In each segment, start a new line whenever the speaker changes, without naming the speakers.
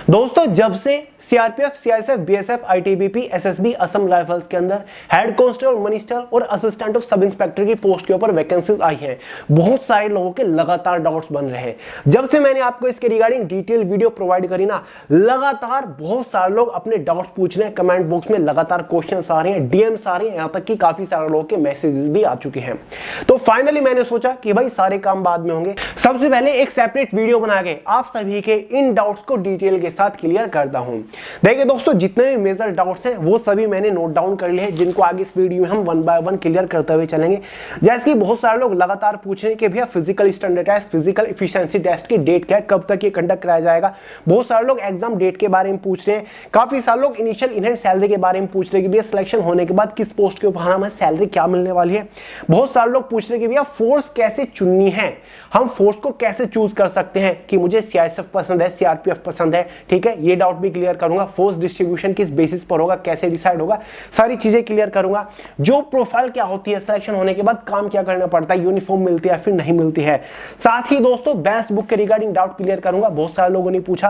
दोस्तों जब से CRPF, CISF, BSF, ITBP, SSB, Assam rifles के अंदर हेड कांस्टेबल, मिनिस्टर और असिस्टेंट ऑफ सब इंस्पेक्टर की पोस्ट के ऊपर वैकेंसीज आई हैं, बहुत सारे लोगों के लगातार डाउट्स बन रहे हैं। जब से मैंने आपको इसके रिगार्डिंग डिटेल वीडियो प्रोवाइड करी ना, लगातार बहुत सारे लोग अपने डाउट्स पूछ रहे हैं। कमेंट बॉक्स में लगातार क्वेश्चंस आ रहे हैं, डीएम्स आ रहे हैं, यहां तक कि काफी सारे लोगों के मैसेजेस भी आ चुके हैं। तो फाइनली मैंने सोचा कि भाई सारे काम बाद में होंगे, सबसे पहले एक सेपरेट वीडियो बना के आप सभी के इन डाउट्स को डिटेल के साथ क्लियर करता हूं। देखिए दोस्तों, जितने भी मेजर डाउट्स हैं वो सभी मैंने नोट डाउन कर लिए हैं, जिनको आगे इस वीडियो में हम वन बाय वन क्लियर करते हुए चलेंगे। जैसे कि बहुत सारे लोग लगातार पूछ रहे हैं कि भैया physical standard test, physical efficiency test की डेट क्या है, कब तक ये कंडक्ट कराया जाएगा। बहुत सारे लोग एग्जाम डेट के बारे में पूछ रहे हैं, काफी सारे लोग इनिशियल इन हैंड सैलरी के बारे में पूछ रहे हैं कि भैया सिलेक्शन होने के बाद किस पोस्ट के ऊपर हमें सैलरी क्या मिलने वाली है। बहुत सारे लोग पूछ रहे हैं कि भैया फोर्स कैसे चुननी है, हम फोर्स को कैसे चूज कर सकते हैं कि मुझे सीआईएसएफ पसंद है, सीआरपीएफ पसंद है। ठीक है, ये डाउट भी क्लियर करूंगा। फोर्स डिस्ट्रीब्यूशन किस बेसिस पर होगा, कैसे डिसाइड होगा, सारी चीजें क्लियर करूंगा। जो प्रोफाइल क्या होती है, सिलेक्शन होने के बाद काम क्या करना पड़ता है, यूनिफॉर्म मिलती है फिर नहीं मिलती है। साथ ही दोस्तों बेस्ट बुक के रिगार्डिंग डाउट क्लियर करूंगा। बहुत सारे लोगों ने पूछा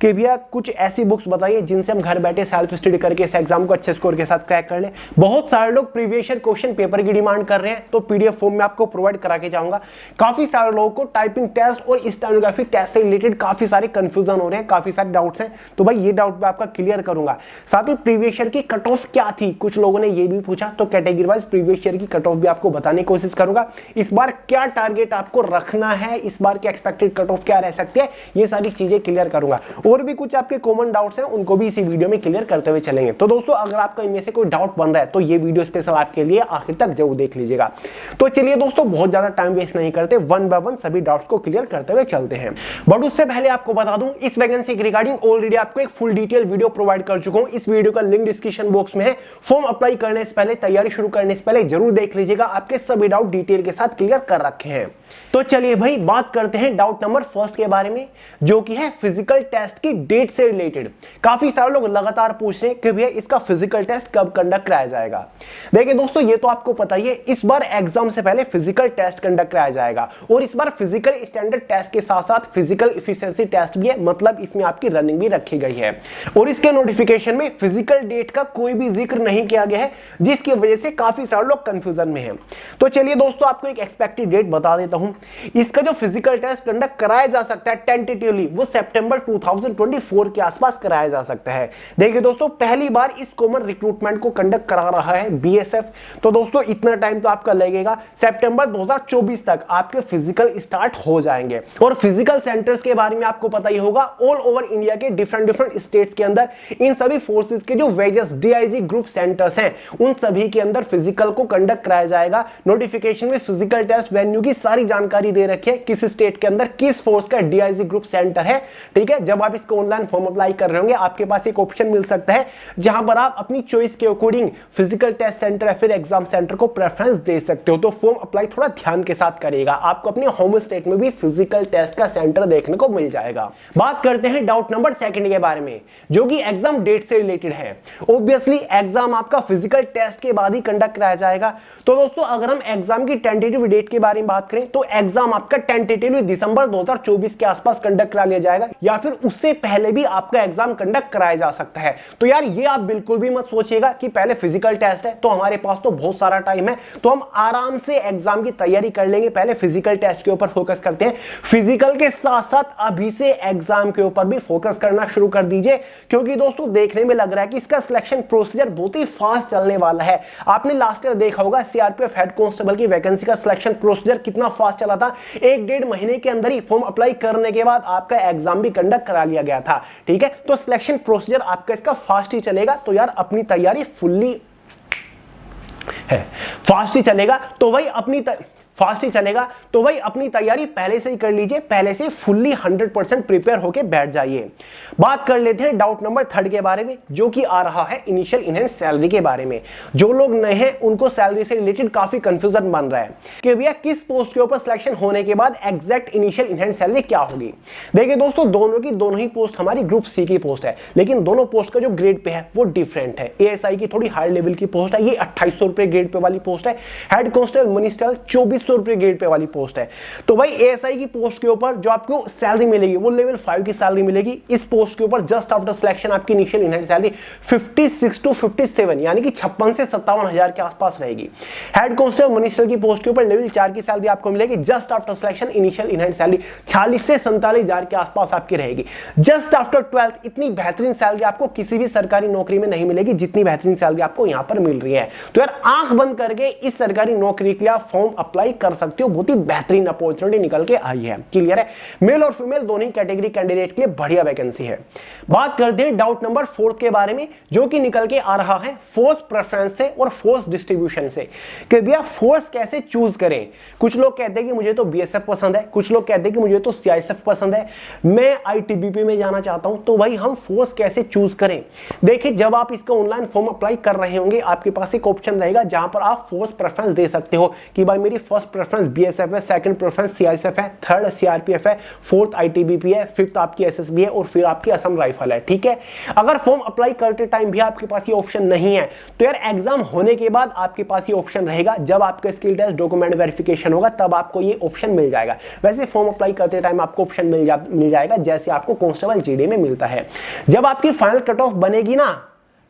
कि भैया कुछ ऐसी बुक्स बताइए जिनसे हम घर बैठे सेल्फ स्टडी करके इस एग्जाम को अच्छे स्कोर के साथ क्रैक कर ले। बहुत सारे लोग प्रीवियस ईयर क्वेश्चन पेपर की डिमांड कर रहे हैं, तो पीडीएफ फॉर्म में आपको प्रोवाइड करा के जाऊंगा। काफी सारे लोगों को टाइपिंग टेस्ट और स्टेनोग्राफी टेस्ट से रिलेटेड काफी सारे कंफ्यूजन हो रहे हैं, काफी सारे डाउट्स हैं, तो भाई ये डाउट मैं आपका क्लियर करूंगा। साथ ही प्रीवियस ईयर की कट ऑफ क्या थी, कुछ लोगों ने ये भी पूछा, तो कैटेगरी वाइज प्रीवियस ईयर की कट ऑफ भी आपको बताने की कोशिश करूंगा। इस बार क्या टारगेट आपको रखना है, इस बार की एक्सपेक्टेड कट ऑफ क्या रह सकती है, ये सारी चीजें क्लियर करूंगा। और भी कुछ आपके कॉमन डाउट्स हैं, उनको भी इसी वीडियो में क्लियर करते हुए चलेंगे। तो दोस्तों अगर आपका इनमें से कोई डाउट बन रहा है तो ये वीडियो स्पेशल आपके लिए आखिर तक जरूर देख लीजिएगा। तो चलिए दोस्तों बहुत ज्यादा टाइम वेस्ट नहीं करते, वन बाय वन सभी डाउट्स को क्लियर करते हुए चलते हैं। बट उससे पहले आपको बता दूं, इस वैकेंसी के रिगार्डिंग ऑलरेडी आपको एक फुल डिटेल वीडियो प्रोवाइड कर चुका हूं। इस वीडियो का लिंक डिस्क्रिप्शन बॉक्स में है। फॉर्म अप्लाई करने से पहले, तैयारी शुरू करने से पहले जरूर देख लीजिएगा, आपके सभी डाउट डिटेल के साथ क्लियर कर रखे हैं। तो चलिए भाई बात करते हैं डाउट नंबर फर्स्ट के बारे में, जो कि है फिजिकल टेस्ट की डेट से रिलेटेड। काफी सारे लोग लगातार पूछ रहे हैं कि भैया इसका फिजिकल टेस्ट कब कंडक्ट कराया जाएगा। देखिए दोस्तों, ये तो आपको पता ही है, इस बार एग्जाम से पहले फिजिकल टेस्ट कंडक्ट कराया जाएगा, और इस बार फिजिकल स्टैंडर्ड टेस्ट के साथ साथ फिजिकल एफिशिएंसी टेस्ट भी है, मतलब इसमें आपकी रनिंग भी रखी गई है। और इसके नोटिफिकेशन में फिजिकल डेट का कोई भी जिक्र नहीं किया गया है, जिसकी वजह से काफी सारे लोग कंफ्यूजन में हैं। तो चलिए दोस्तों आपको एक एक्सपेक्टेड डेट बता देता हूं। इसका जो फिजिकल टेस्ट कंडक्ट कराया जा सकता है टेंटेटिवली, वो सितंबर 2024 के आसपास कराया जा सकता है। देखिए दोस्तों, पहली बार इस कॉमन रिक्रूटमेंट को कंडक्ट करा रहा है बीएसएफ, तो दोस्तों इतना टाइम तो आपका लगेगा। सितंबर 2024 तक आपके फिजिकल स्टार्ट हो जाएंगे। और फिजिकल सेंटर्स के बारे में आपको पता ही होगा, ऑल ओवर इंडिया के डिफरेंट स्टेट्स के अंदर इन सभी फोर्सेस के जो वेरियस डीआईजी ग्रुप सेंटर्स हैं, उन सभी के अंदर फिजिकल को कंडक्ट कराया जाएगा। नोटिफिकेशन में फिजिकल टेस्ट वेन्यू की सारी जानकारी दे रखी है, किस स्टेट के अंदर किस फोर्स का डीआईजी ग्रुप सेंटर है। ठीक है, जब आप इसको ऑनलाइन फॉर्म अप्लाई कर रहे होंगे, आपके पास एक ऑप्शन मिल सकता है जहां पर आप अपनी चॉइस के अकॉर्डिंग फिजिकल टेस्ट सेंटर या फिर एग्जाम सेंटर को प्रेफरेंस दे सकते हो। तो फॉर्म अप्लाई थोड़ा ध्यान के साथ करेगा, आपको अपने होम स्टेट में भी फिजिकल टेस्ट का सेंटर देखने को मिल जाएगा। बात करते हैं डाउट नंबर सेकंड के बारे में, जो कि एग्जाम डेट से रिलेटेड है। ऑब्वियसली एग्जाम आपका फिजिकल टेस्ट के बाद ही कंडक्ट कराया जाएगा। तो दोस्तों अगर हम एग्जाम की टेंटेटिव डेट के बारे में बात करें, तो एग्जाम आपका टेंटेटिवली दिसंबर 2024 के आसपास कंडक्ट करा लिया जाएगा, या फिर उससे पहले भी आपका एग्जाम कंडक्ट कराया जा सकता है। तो यार ये आप बिल्कुल भी मत सोचिएगा कि पहले फिजिकल टेस्ट है तो हमारे पास तो बहुत सारा टाइम है, तो हम आराम से एग्जाम की तैयारी कर लेंगे, पहले फिजिकल टेस्ट के ऊपर फोकस करते हैं। फिजिकल के साथ साथ अभी से एग्जाम के ऊपर भी फोकस करना शुरू कर दीजिए, क्योंकि दोस्तों देखने में लग रहा है कि इसका सिलेक्शन प्रोसीजर बहुत ही फास्ट चलने वाला है। आपने लास्ट ईयर देखा होगा सीआरपीएफ हेड कांस्टेबल की वैकेंसी का सिलेक्शन प्रोसीजर कितना फास्ट चला था। 1-1.5 महीने के अंदर ही फॉर्म अप्लाई करने के बाद आपका एग्जाम भी कंडक्ट करा लिया गया था। ठीक है, तो सिलेक्शन प्रोसीजर आपका इसका फास्ट ही चलेगा। तो यार अपनी तैयारी फुल्ली है, फास्ट ही चलेगा, तो भाई अपनी तैयारी पहले से ही कर लीजिए, पहले से फुल्ली 100% प्रिपेयर होके बैठ जाइए। बात कर लेते हैं डाउट नंबर थर्ड के बारे में, जो कि आ रहा है इनिशियल इन हैंड सैलरी के बारे में। जो लोग नए हैं उनको सैलरी से रिलेटेड काफी कंफ्यूजन बन रहा है कि भैया किस पोस्ट के ऊपर सिलेक्शन होने के बाद exact initial in hand salary क्या होगी। देखिए दोस्तों, दोनों ही पोस्ट हमारी ग्रुप सी की पोस्ट है, लेकिन दोनों पोस्ट का जो ग्रेड पे है वो डिफरेंट है। एएसआई की थोड़ी हाई लेवल की पोस्ट है, ये 2800 रुपए ग्रेड पे वाली पोस्ट है। Head constable minister 2400 ₹500 grade pay वाली पोस्ट है। तो भाई एएसआई की पोस्ट के ऊपर जो आपको सैलरी मिलेगी वो लेवल 5 की सैलरी मिलेगी। इस पोस्ट के ऊपर जस्ट आफ्टर सिलेक्शन आपकी initial in hand salary 56 to 57 यानी कि 56 से 57 हजार के आसपास रहेगी। हेड कांस्टेबल मिनिस्टर की पोस्ट के ऊपर लेवल 4 की सैलरी आपको मिलेगी। Just after selection initial in hand salary 46 से 47 हजार के आसपास आपकी रहेगी। जस्ट आफ्टर 12th इतनी बेहतरीन सैलरी आपको किसी भी सरकारी नौकरी में नहीं मिलेगी जितनी बेहतरीन सैलरी आपको यहां पर मिल रही है। तो यार आंख बंद करके इस सरकारी नौकरी के लिए आप फॉर्म अप्लाई कर सकते हो। बहुत ही बेहतरीन अपॉर्चुनिटी निकल के आई है। क्लियर है? मेल और फीमेल दोनों ही कैटेगरी कैंडिडेट के लिए बढ़िया वैकेंसी है। बात करते हैं डाउट नंबर 4 के बारे में, जो कि निकल के आ रहा है फोर्स प्रेफरेंस से और फोर्स डिस्ट्रीब्यूशन से कि भैया फोर्स कैसे चूज करें। कुछ लोग कहते हैं कि मुझे तो बीएसएफ पसंद है, कुछ लोग कहते हैं कि मुझे तो सीआईएसएफ पसंद है, मैं आईटीबीपी में जाना चाहता हूं। तो भाई हम फोर्स कैसे चूज करें? देखिए जब आप इसका ऑनलाइन फॉर्म अप्लाई कर रहे होंगे आपके पास एक ऑप्शन रहेगा जहां पर आप फोर्स प्रेफरेंस दे सकते हो कि भाई मेरी फर्स्ट प्रेफरेंस बीएसएफ है, सेकंड प्रेफरेंस सीआईएसएफ है, थर्ड सीआरपीएफ है, फोर्थ आईटीबीपी है, फिफ्थ आपकी एसएसबी है और फिर आपकी असम राइफल है। ठीक है, अगर फॉर्म अप्लाई करते टाइम भी आपके पास ये ऑप्शन नहीं है तो यार एग्जाम होने के बाद आपके पास ये ऑप्शन रहेगा। जब आपका स्किल टेस्ट डॉक्यूमेंट वेरिफिकेशन होगा तब आपको ये ऑप्शन मिल जाएगा। वैसे फॉर्म अप्लाई करते टाइम आपको ऑप्शन मिल जाएगा जैसे आपको कांस्टेबल जीडी में मिलता है। जब आपकी फाइनल कट ऑफ बनेगी ना,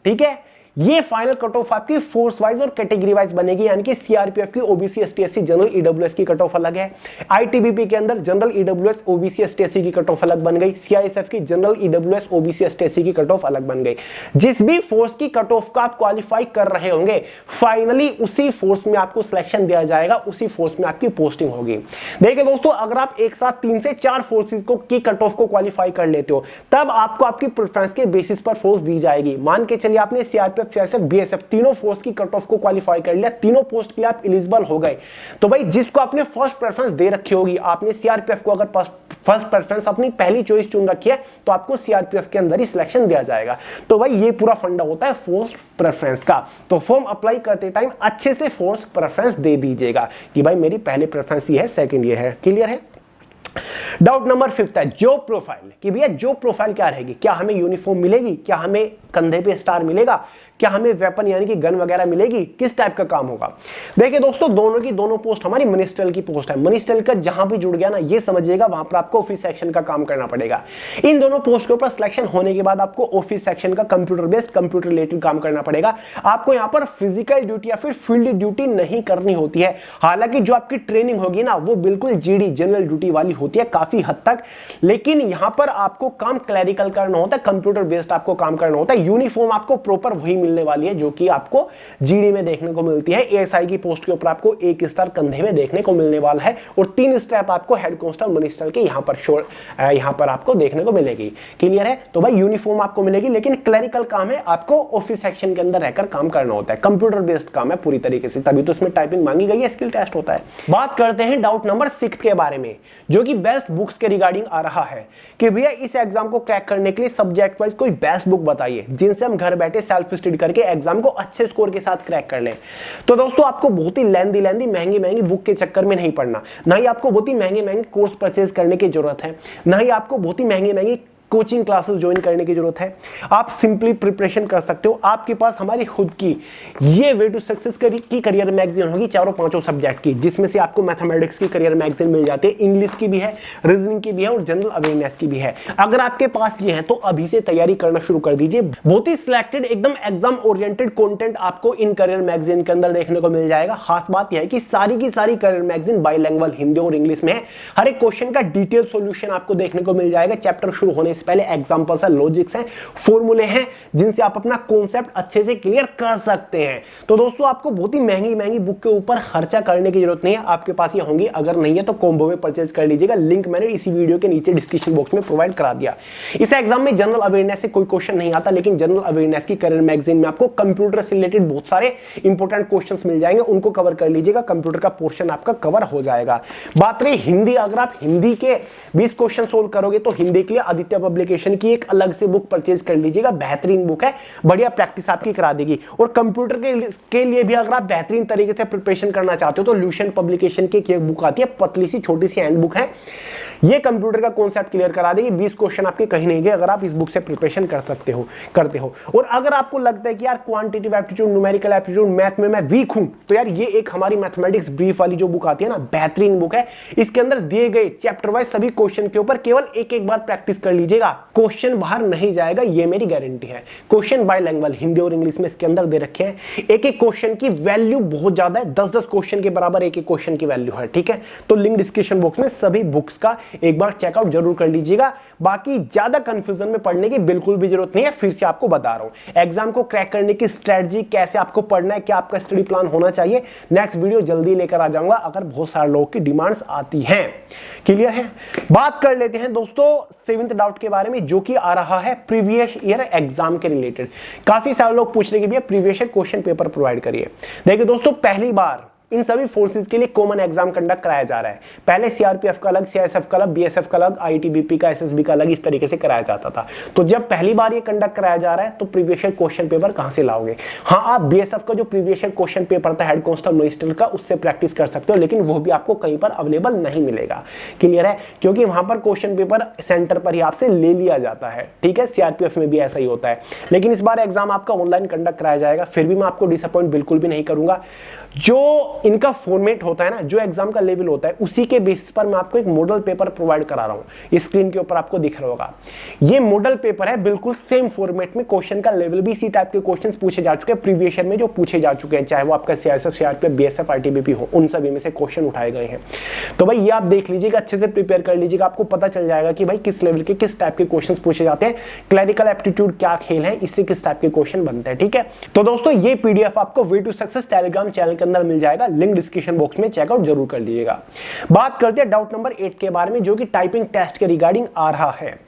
ठीक है, ये फाइनल कट ऑफ आपकी फोर्स वाइज और कैटेगरी वाइज बनेगी, यानी कि सीआरपीएफ की OBC ST SC general EWS की कट ऑफ अलग है, आईटीबीपी के अंदर general EWS OBC ST SC की कट ऑफ अलग बन गई, सीआईएसएफ की general EWS OBC ST SC की कट ऑफ अलग बन गई। जिस भी फोर्स की कट ऑफ का आप क्वालिफाई कर रहे होंगे फाइनली उसी फोर्स में आपको सिलेक्शन दिया जाएगा, उसी फोर्स में आपकी पोस्टिंग होगी। देखिए दोस्तों, अगर आप एक साथ 3 से 4 फोर्सेस को की कट ऑफ को क्वालिफाई कर लेते हो तब आपको आपकी प्रेफरेंस के बेसिस पर फोर्स दी जाएगी। मान के चलिए आपने सीआरपीएफ, सीआईएसएफ, बीएसएफ तीनों फोर्स की कट ऑफ को क्वालिफाई कर लिया, तीनों पोस्ट के लिए आप एलिजिबल हो गए, तो भाई जिसको आपने फर्स्ट प्रेफरेंस दे रखी होगी, आपने सीआरपीएफ को अगर फर्स्ट प्रेफरेंस अपनी पहली चॉइस चुन रखी है तो आपको सीआरपीएफ के अंदर ही सिलेक्शन दिया जाएगा। तो भाई ये पूरा फंडा होता है फोर्स प्रेफरेंस का। तो फॉर्म अप्लाई करते टाइम अच्छे से फोर्स प्रेफरेंस दे दीजिएगा कि भाई मेरी पहले प्रेफरेंस ये है, सेकंड ये है। क्लियर है? डाउट नंबर 5 है जॉब प्रोफाइल कि भैया जॉब प्रोफाइल क्या रहेगी, क्या हमें यूनिफॉर्म मिलेगी, क्या हमें कंधे पे स्टार मिलेगा, क्या हमें वेपन यानी कि गन वगैरह मिलेगी, किस टाइप का काम होगा। देखिए दोस्तों, दोनों की दोनों पोस्ट हमारी मिनिस्ट्रियल की पोस्ट है। मिनिस्ट्रियल का जहां भी जुड़ गया ना, ये समझिएगा वहां पर आपको ऑफिस सेक्शन का काम करना पड़ेगा। इन दोनों पोस्ट के ऊपर सिलेक्शन होने के बाद आपको ऑफिस सेक्शन का कंप्यूटर बेस्ड, कंप्यूटर रिलेटेड काम करना पड़ेगा। आपको यहां पर फिजिकल ड्यूटी या फिर फील्ड ड्यूटी नहीं करनी होती है। हालांकि जो आपकी ट्रेनिंग होगी ना वो बिल्कुल जीडी जनरल ड्यूटी वाली होती है काफी हद तक, लेकिन यहां पर आपको काम क्लैरिकल करना होता है, कंप्यूटर बेस्ड आपको काम करना होता है। यूनिफॉर्म आपको प्रॉपर वही मिलने वाली है जो कि आपको जीडी में देखने को मिलती है। एएसआई की पोस्ट के ऊपर आपको 1 स्टार कंधे में देखने को मिलने वाला है और 3 स्टेप आपको हेड कांस्टेबल मिनिस्टर के यहां पर आपको देखने को मिलेगी। क्लियर है? तो भाई यूनिफॉर्म आपको मिलेगी, लेकिन क्लैरिकल काम है, आपको ऑफिस सेक्शन के अंदर रहकर काम करना होता है, कंप्यूटर बेस्ड काम है पूरी तरीके से, तभी तो इसमें टाइपिंग मांगी गई है, स्किल टेस्ट होता है। बात करते हैं डाउट नंबर 6 के बारे में, जो कि बेस्ट बुक्स के रिगार्डिंग आ रहा है कि भैया इस एग्जाम को क्रैक करने के लिए सब्जेक्ट वाइज कोई बेस्ट बुक बताइए जिनसे हम घर बैठे सेल्फ स्टडी करके एग्जाम को अच्छे स्कोर के साथ क्रैक कर लें। तो दोस्तों, आपको बहुत ही लेंदी महंगी बुक के चक्कर में नहीं पड़ना, ना ही आपको बहुत ही महंगे कोर्स परचेज करने की जरूरत है, ना ही आपको बहुत ही महंगी कोचिंग क्लासेस ज्वाइन करने की जरूरत है। आप सिंपली प्रिपरेशन कर सकते हो। आपके पास हमारी खुद की ये वे टू सक्सेस की करियर मैगजीन होगी, चारों पांचों सब्जेक्ट की, जिसमें से आपको मैथमेटिक्स की करियर मैगजीन मिल जाती है, इंग्लिश की भी है, रीजनिंग की भी है और जनरल अवेयरनेस की भी है। अगर आपके पास ये है तो अभी से तैयारी करना शुरू कर दीजिए। बहुत ही सिलेक्टेड एकदम एग्जाम ओरिएंटेड कंटेंट आपको इन करियर मैगजीन के अंदर देखने को मिल जाएगा। खास बात यह है कि सारी की सारी करियर मैगजीन बाइलैंग्वेज हिंदी और इंग्लिश में है। हर एक क्वेश्चन का डिटेल सॉल्यूशन आपको देखने को मिल जाएगा। चैप्टर शुरू होने पहले एग्जांपल्स है, लॉजिक्स हैं, फॉर्मूले हैं जिनसे आप अपना कॉन्सेप्ट अच्छे से क्लियर कर सकते हैं। तो दोस्तों, आपको बहुत ही महंगी बुक के ऊपर खर्चा करने की जरूरत नहीं है। आपके पास ये होंगी, अगर नहीं है तो कॉम्बो में परचेज कर लीजिएगा। लिंक मैंने इसी वीडियो के नीचे डिस्क्रिप्शन बॉक्स में प्रोवाइड करा दिया। इस एग्जाम में जनरल अवेयरनेस से कोई क्वेश्चन नहीं आता, लेकिन जनरल अवेयरनेस की करियर मैगजीन में आपको कंप्यूटर से रिलेटेड बहुत सारे इंपॉर्टेंट क्वेश्चंस मिल जाएंगे, उनको कवर कर लीजिएगा। कंप्यूटर का पोर्शन आपका कवर हो जाएगा। बात रही हिंदी, अगर आप हिंदी के 20 क्वेश्चन सोल्व करोगे तो हिंदी के लिए आदित्य पब्लिकेशन की एक अलग से बुक परचेज कर लीजिएगा। बेहतरीन बुक है, बढ़िया प्रैक्टिस आपकी करा देगी। और कंप्यूटर के लिए भी अगर आप बेहतरीन तरीके से प्रिपरेशन करना चाहते हो तो ल्यूशन पब्लिकेशन की एक बुक आती है, पतली सी छोटी सी हैंड बुक है। ये कंप्यूटर का कॉन्सेप्ट क्लियर करा देगी। 20 क्वेश्चन आपके कहीं नहीं गए अगर आप इस बुक से प्रिपरेशन करते हो। और अगर आपको लगता है कि यार quantitative aptitude, numerical aptitude, math में मैं वीक हूं, तो यार ये एक हमारी मैथमेटिक्स ब्रीफ वाली जो बुक आती है ना, बेहतरीन बुक है। इसके अंदर दिए गए चैप्टर वाइज सभी क्वेश्चन के ऊपर केवल एक बार प्रैक्टिस कर लीजिएगा, क्वेश्चन बाहर नहीं जाएगा, ये मेरी गारंटी है। क्वेश्चन बाइलैंग्वेज हिंदी और इंग्लिश में इसके अंदर दे रखे हैं। एक क्वेश्चन की वैल्यू बहुत ज्यादा है, 10-10 क्वेश्चन के बराबर एक क्वेश्चन की वैल्यू है, ठीक है। तो लिंक डिस्क्रिप्शन बॉक्स में सभी बुक्स का एक बार चेकआउट जरूर कर लीजिएगा। बाकी ज्यादा कंफ्यूजन में पढ़ने की बिल्कुल भी जरूरत नहीं है, फिर से आपको बता रहा हूं एग्जाम को क्रैक करने की स्ट्रेटजी, कैसे आपको पढ़ना है, क्या आपका स्टडी प्लान होना चाहिए, नेक्स्ट वीडियो जल्दी लेकर आ जाऊंगा अगर बहुत सारे लोगों की डिमांड्स आती हैं। क्लियर है। बात कर लेते हैं दोस्तों 7th डाउट के बारे में, जो कि आ रहा है प्रीवियस ईयर एग्जाम के रिलेटेड। काफी सारे लोग पूछ रहे कि भैया previous year question paper provide करिए। देखिए दोस्तों, पहली बार इन सभी फोर्सेस के लिए कॉमन एग्जाम कंडक्ट कराया जा रहा है। पहले सीआरपीएफ का अलग, सीआईएसएफ का अलग, बीएसएफ का अलग, आईटीबीपी का, एसएसबी का अलग, इस तरीके से कराया जाता था। तो जब पहली बार ये कंडक्ट कराया जा रहा है तो प्रीवियस ईयर क्वेश्चन पेपर कहां से लाओगे? हाँ, आप बीएसएफ का जो प्रीवियस ईयर क्वेश्चन पेपर था हेड कांस्टेबल मिनिस्टर का, उससे प्रैक्टिस कर सकते हो, लेकिन वो भी आपको कहीं पर अवेलेबल नहीं मिलेगा। क्लियर है, क्योंकि वहां पर क्वेश्चन पेपर सेंटर पर ही आपसे ले लिया जाता है, ठीक है। सीआरपीएफ में भी ऐसा ही होता है, लेकिन इस बार एग्जाम आपका ऑनलाइन कंडक्ट कराया जाएगा। फिर भी मैं आपको डिसअपॉइंट बिल्कुल भी नहीं करूंगा। जो इनका फॉर्मेट होता है ना, जो एग्जाम का लेवल होता है, उसी के बेसिस पर मैं आपको एक मॉडल पेपर प्रोवाइड करा रहा हूं। स्क्रीन के ऊपर आपको दिख रहा होगा, ये मॉडल पेपर है, बिल्कुल सेम फॉर्मेट में। क्वेश्चन का लेवल भी इसी टाइप के क्वेश्चंस पूछे जा चुके हैं प्रीवियस ईयर में, जो पूछे जा चुके हैं, चाहे वो आपका सीआईएसएफ, सीआरपीएफ, बीएसएफ, आईटीबीपी हो, उन सभी में से क्वेश्चन उठाए गए हैं। तो भाई ये आप देख लीजिएगा, अच्छे से प्रिपेयर कर लीजिएगा, आपको पता चल जाएगा कि भाई किस लेवल के, किस टाइप के क्वेश्चन पूछे जाते हैं, क्लरिकल एप्टीट्यूड क्या खेल है, इससे किस टाइप के क्वेश्चन बनते हैं, ठीक है। तो दोस्तों ये पीडीएफ आपको way to success Telegram channel के अंदर मिल जाएगा, लिंक डिस्क्रिप्शन बॉक्स में चेकआउट जरूर कर लीजिएगा। बात करते हैं डाउट नंबर 8 के बारे में, जो कि टाइपिंग टेस्ट के रिगार्डिंग आ रहा है।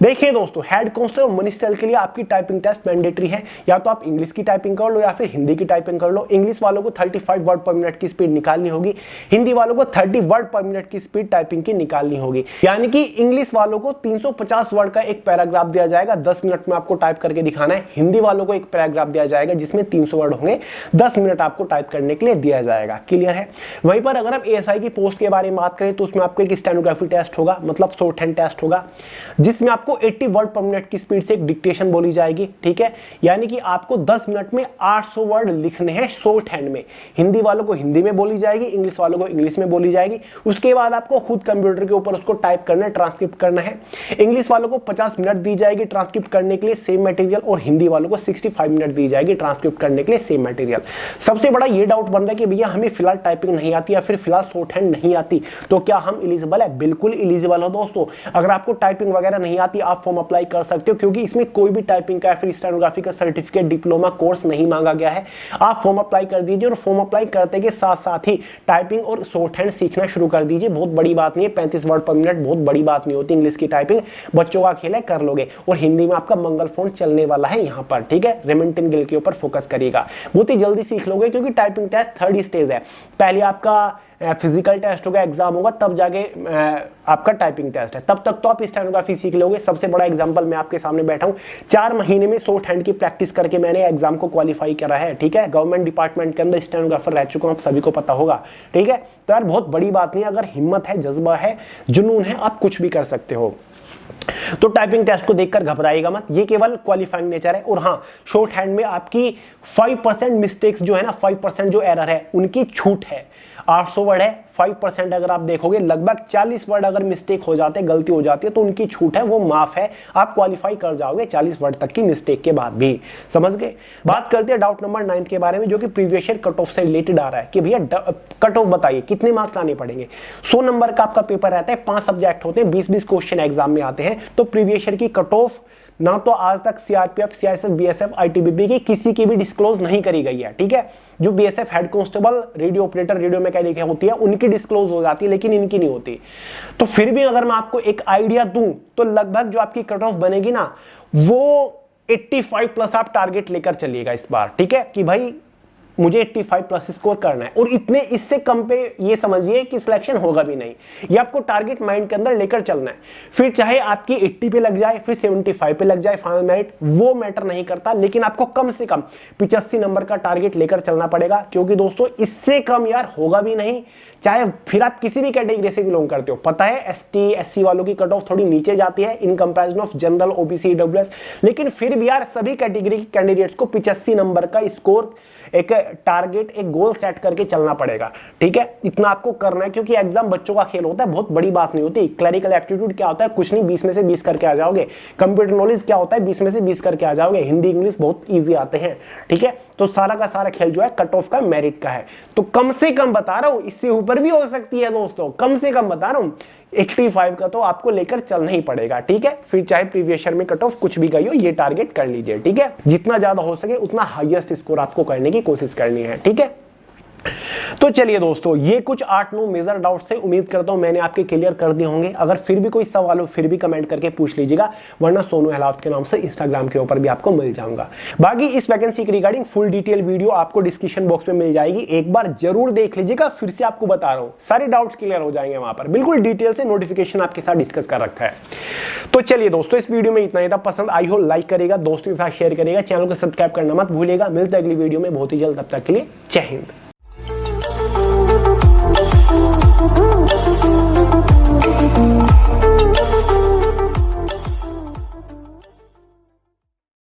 देखिए दोस्तों, हेड कांस्टेबल मिनिस्टर के लिए आपकी टाइपिंग टेस्ट मैंडेटरी है। या तो आप इंग्लिश की टाइपिंग कर लो या फिर हिंदी की टाइपिंग कर लो। इंग्लिश वालों को 35 वर्ड पर मिनट की स्पीड निकालनी होगी, हिंदी वालों को 30 वर्ड पर मिनट की स्पीड टाइपिंग की निकालनी होगी। यानी कि इंग्लिश वालों को 350 वर्ड का एक पैराग्राफ दिया जाएगा, 10 मिनट में आपको टाइप करके दिखाना है। हिंदी वालों को एक पैराग्राफ दिया जाएगा जिसमें 300 वर्ड होंगे, 10 मिनट आपको टाइप करने के लिए दिया जाएगा। क्लियर है। वहीं पर अगर आप एएसआई की पोस्ट के बारे में बात करें तो उसमें आपको एक स्टेनोग्राफी टेस्ट होगा, मतलब शॉर्ट हैंड टेस्ट होगा, जिसमें आपको 80 वर्ड पर मिनट की स्पीड से एक डिक्टेशन बोली जाएगी, ठीक है। यानी कि आपको 10 मिनट में 800 वर्ड लिखने हैं शॉर्ट हैंड में। हिंदी वालों को हिंदी में बोली जाएगी, इंग्लिश वालों को इंग्लिश में बोली जाएगी। उसके बाद आपको खुद कंप्यूटर के ऊपर उसको टाइप करना है, ट्रांसक्रिप्ट करना है। इंग्लिश वालों को 50 मिनट दी जाएगी ट्रांसक्रिप्ट करने के लिए, सेम मटेरियल, और हिंदी वालों को 65 मिनट दी जाएगी ट्रांसक्रिप्ट करने के लिए, सेम मटेरियल। सबसे बड़ा ये डाउट बन रहा है कि भैया हमें फिलहाल टाइपिंग नहीं आती या फिर फिलहाल शॉर्ट हैंड नहीं आती, तो क्या हम एलिजिबल है? बिल्कुल एलिजिबल हो दोस्तों। अगर आपको टाइपिंग वगैरह नहीं आती, आप फॉर्म अप्लाई कर सकते हो, क्योंकि इसमें कोई भी टाइपिंग का या फिर स्टेनोग्राफी का सर्टिफिकेट, डिप्लोमा कोर्स नहीं मांगा गया है। आप फॉर्म अप्लाई कर दीजिए और फॉर्म अप्लाई करते के साथ साथ ही टाइपिंग और शॉर्ट हैंड सीखना शुरू कर दीजिए। बहुत बड़ी बात नहीं है, 35 वर्ड पर मिनट बहुत बड़ी बात नहीं होती। इंग्लिश की टाइपिंग बच्चों का खेल है, कर लोगे। और हिंदी में आपका मंगल फोन चलने वाला है यहाँ पर, ठीक है। रेमिंटन गिल के ऊपर फोकस करिएगा, बहुत ही जल्दी सीख लोगे, क्योंकि टाइपिंग टेस्ट 3rd स्टेज है। पहले आपका फिजिकल टेस्ट होगा, एग्जाम होगा, तब जाके आपका टाइपिंग टेस्ट है। तब तक तो आप स्टेनोग्राफी सीख लोगे। सबसे बड़ा एग्जांपल मैं आपके सामने बैठा हूं, 4 महीने में शॉर्ट हैंड की प्रैक्टिस करके मैंने एग्जाम को क्वालिफाई करा है, ठीक है। गवर्नमेंट डिपार्टमेंट के अंदर स्टेनोग्राफर रह चुका हूं, आप सभी को पता होगा, ठीक है। तो यार बहुत बड़ी बात नहीं है, अगर हिम्मत है, जज्बा है, जुनून है, आप कुछ भी कर सकते हो। तो टाइपिंग टेस्ट को देखकर घबराइएगा मत, ये केवल क्वालिफाइंग नेचर है। और हाँ, शॉर्ट हैंड में आपकी 5% मिस्टेक्स जो है ना, 5% जो एरर है, उनकी छूट है। 800 वर्ड है, 5% अगर आप देखोगे, लगभग 40 वर्ड अगर मिस्टेक हो जाते, गलती हो जाती है, तो उनकी छूट है, वो माफ है। आप क्वालिफाई कर जाओगे 40 वर्ड तक की मिस्टेक के बाद भी। समझ गए। बात करते हैं डाउट नंबर 9 के बारे में, जो कि प्रीवियस ईयर कट ऑफ से रिलेटेड आ रहा है कि भैया कट ऑफ बताइए कितने मार्क्स लाने पड़ेंगे। 100 नंबर का आपका पेपर रहता है, 5 सब्जेक्ट होते हैं, 20-20 क्वेश्चन एग्जाम में आते हैं। तो प्रीवियस ईयर की कट ऑफ ना तो आज तक सीआरपीएफ, सीआईएसएफ, बीएसएफ, आईटीबीपी की किसी की भी डिस्क्लोज नहीं करी गई है, ठीक है। जो BSF head constable, radio operator, radio mechanic होती है, उनकी डिस्क्लोज हो जाती है, लेकिन इनकी नहीं होती। तो फिर भी अगर मैं आपको एक आइडिया दूं तो लगभग जो आपकी कट ऑफ बनेगी ना, वो 85 प्लस आप टारगेट लेकर चलिएगा इस बार, ठीक है। कि भाई मुझे 85 प्लस स्कोर करना है और इतने इससे कम पे ये समझिए कि सिलेक्शन होगा भी नहीं। ये आपको टारगेट माइंड के अंदर लेकर चलना है। फिर चाहे आपकी 80 पे लग जाए, फिर 75 पे लग जाए फाइनल मेरिट, वो मैटर नहीं करता, लेकिन आपको कम से कम 85 नंबर का टारगेट लेकर चलना पड़ेगा, क्योंकि दोस्तों इससे कम यार होगा भी नहीं। चाहे फिर आप किसी भी कैटेगरी से बिलोंग करते हो, पता है एसटी एससी वालों की कट ऑफ थोड़ी नीचे जाती है in comparison of general OBC EWS, लेकिन फिर भी यार सभी कैटेगरी के कैंडिडेट्स को 85 नंबर का स्कोर एक टारगेट एक गोल सेट करके चलना पड़ेगा। ठीक है, इतना आपको करना है, क्योंकि एग्जाम बच्चों का खेल होता है, बहुत बड़ी बात नहीं होती। क्लरिकल एप्टीट्यूड क्या होता है, कुछ नहीं 20 में से 20 करके आ जाओगे। कंप्यूटर नॉलेज क्या होता है, 20 में से 20 करके आ जाओगे। हिंदी इंग्लिश बहुत ईजी आते हैं। ठीक है, तो सारा का सारा खेल जो है कट ऑफ का मेरिट का है। तो कम से कम बता रहा हूं, इससे ऊपर भी हो सकती है दोस्तों, कम से कम बता रहा हूं 85 का तो आपको लेकर चलना ही पड़ेगा। ठीक है, फिर चाहे प्रीवियस ईयर में कट ऑफ कुछ भी गई हो, ये टारगेट कर लीजिए। ठीक है, जितना ज्यादा हो सके उतना हाईएस्ट स्कोर आपको करने की कोशिश करनी है। ठीक है, तो चलिए दोस्तों, ये कुछ 8-9 मेजर डाउट्स से उम्मीद करता हूं मैंने आपके क्लियर कर दिए होंगे। अगर फिर भी कोई सवाल हो फिर भी कमेंट करके पूछ लीजिएगा, वरना सोनू अहलावत के नाम से इंस्टाग्राम के ऊपर भी आपको मिल जाऊंगा। बाकी इस वैकेंसी के रिगार्डिंग फुल डिटेल वीडियो आपको डिस्क्रिप्शन बॉक्स में मिल जाएगी, एक बार जरूर देख लीजिएगा। फिर से आपको बता रहा हूं सारे डाउट्स क्लियर हो जाएंगे वहां पर, बिल्कुल डिटेल से नोटिफिकेशन आपके साथ डिस्कस कर रखा है। तो चलिए दोस्तों, इस वीडियो में इतना ही था। पसंद आई हो लाइक करेगा, दोस्तों के साथ शेयर करेगा, चैनल को सब्सक्राइब करना मत भूलिएगा। मिलते हैं अगली वीडियो में बहुत ही जल्द, तब तक के लिए जय हिंद।